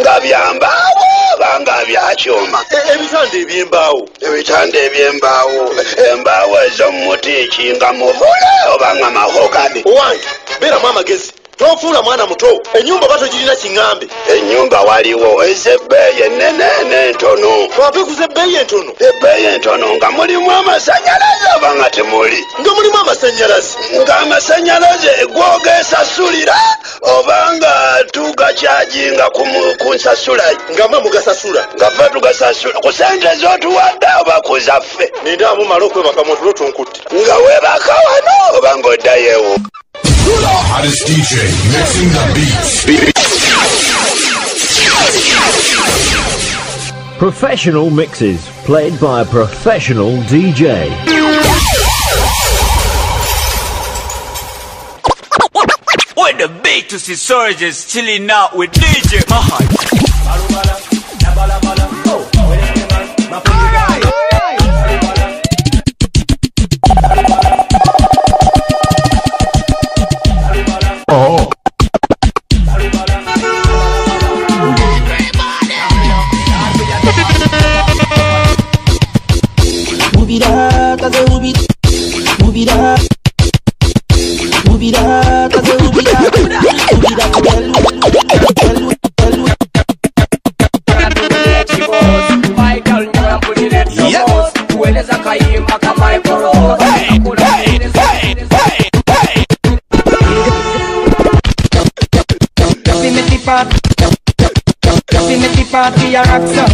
nga byambaawo banga byakyuma. Ebitande ebyembaawo embaawo ez'omuti kinga muvule oba nga mahogani. Owange beeramu amagezi tofuula mwana muto ennyumba bato girina kiŋŋambe. Ennyumba waliwo ez'ebbeeyi ennene n'entono. Twapekuza ebbeeyi entono. Ebbeeyi entono nga mulimu amasannyalaze oba nga temuli. Nga mulimu amasannyalaze. Nga amasannyalaze gwogeesasulira oba nga tugakyajinga ku nsasula. Nga mwe mugasasula. Nga ffe tugasasula ku sente z'otuwadde oba ku zaffe. Ninde amumala okwebaka mu tulo tunkutte. Nga weebaka wano oba ng'oddayo. The hottest DJ mixing the beats. Professional mixes played by a professional DJ. When the beat is surges chilling out with DJ Mahal. Party a rock up.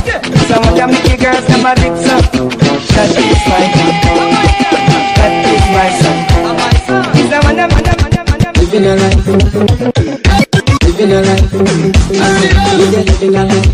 Some of them make girls never mix up. That is my son. That is my son. He's the one living a life. Living a life. Living a life.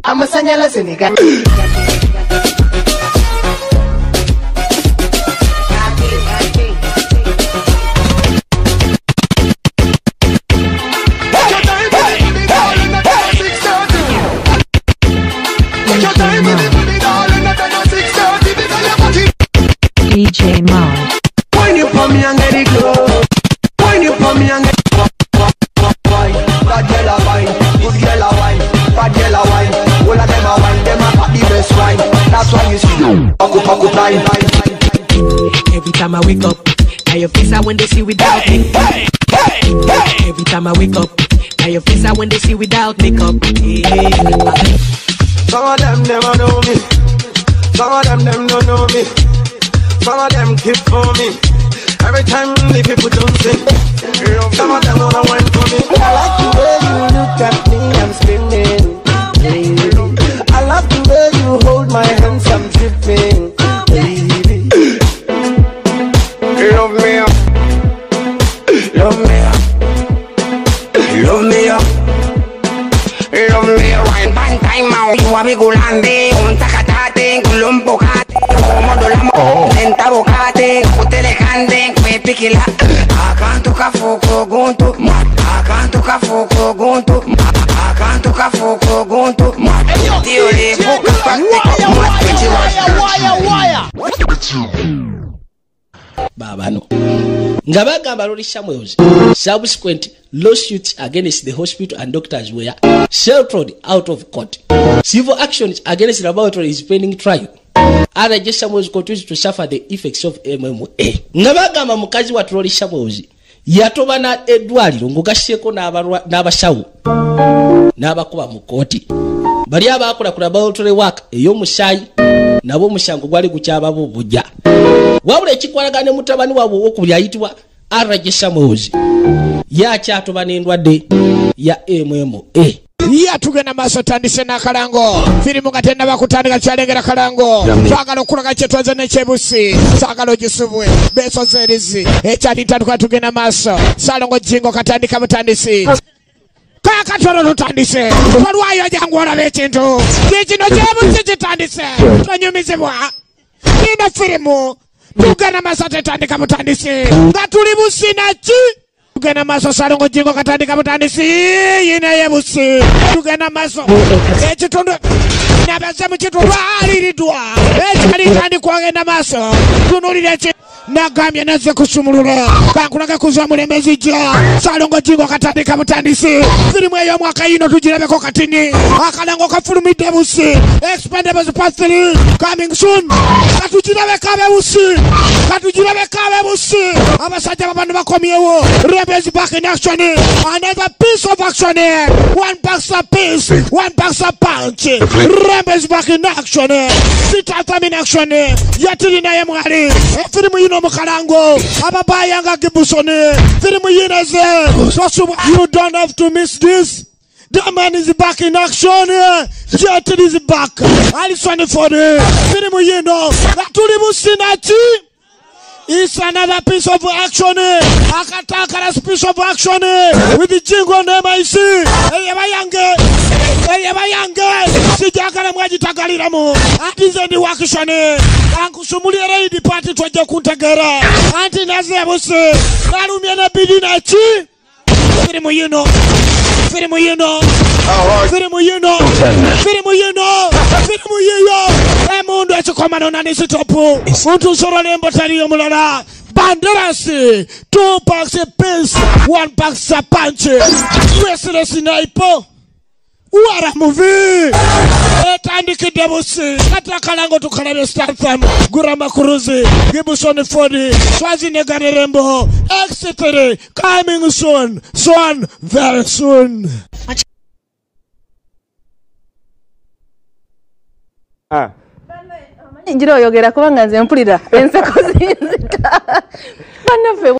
I'm a señalas en el DJ Mal. When you put me and get it glow. When you put me and get it wine. Bad girl a wine, good girl a wine, bad girl a wine. All of them a wine, them a got the best wine. That's why you see them paku line. Every time I wake up, now your face out when they see without me. Every time I wake up, now your face out when they see without makeup. Some of them never know me. Some of them don't know me. Some of them keep for me. Every time the people don't sing. Some of them wanna wine for me. I like the way you look at me, I'm screaming. I love the way you hold my hands, I'm dripping. Baby, love me up. Love me up. Love me up. Love me up. Wine bang time out. You want me go lande. Un tacatate, gulumbo kate. Lenta bocate, utele canden, que piquila. Acanto cafuco gunto, acanto cafuco gunto, acanto cafuco gunto. Tío le boca Baba no. Ngabagamba Lori Samuels, subsequent lawsuits against the hospital and doctors were settled out of court. Civil actions against the laboratory is pending trial. Jajja Samuels continues to suffer the effects of MMA. Ngabagamba mukazi wa Lori Samuels yatobana eddwaliro ng'ogasseko n'abasawo n'abakuba mu kooti. Bali abakola ku laboratory work ey'omusaayi nabo omusango gwali gukyababo bujja. Wabula ekikwalagana ne mutabani waabwe ow'okubiri ayitibwa Jajja Samuels yakyatobana endwadde ya MMA. tugenda maaso tandise n'akalango firimu nga tennaba kutandika kyalengera kalango twagala okulaga kye twaze n'ekyebusi saagala ogisubwe beesozeerizi ekyali ntandika tugenda maaso Salongo Jingo katandika butandisi kakatolo tutandise tolwayo jangu olabe ekintu kino kyebusi kitandise tonyumizibwa nina firimu tugenda maaso tetandika butandisi nga tuli businaki tugenda maaso Salongo Jingo katandika butandisi yina yebusi tugenda maaso ekitundu nabaze mu kitundu aliridwa ekali tandikwa genda maaso tunulira nagambye naze kusumulula kankulaga kuza mulembezi ja Salongo Jingo katandika butandisi firimu eyo mwaka yino tugirabeko katini akalango kafulumidde busi Expendables Part 3 coming soon katugirabeko abebusi abasajja babano bakomyewo Rebels back in action another piece of action one boxer piece one boxer punch Rebels back in action sitatham in action yatiri naye mwali firimu yino mukalango ababayanga Gibusoni firimu yineze you don't have to miss this. The man is back in action. Jet is back. Alison for the firimu yino tuli Sinati. It's another piece of action. Akatakara piece of action with the Jingo on MIC. Eyabayange sijakala mwajitagaliramu atize ndi wakishane ankusumulia raidi party twaje kuntegera anti naze bose narumye na bidina chi firimu yino emundu ekikomano nanisitopu muntu sorole mbotali omulala Banderasi 2 packs a piece 1 packs a punch Wesley Sniper What a movie! Etandiki debusi kata kalango tukalabe Statham Gurama Kuruzi Gibusoni Fodi Swazi Negarembo etc. Coming soon very soon. Njiro yogera kubanga nze mpulira enseko zinzita. Banafe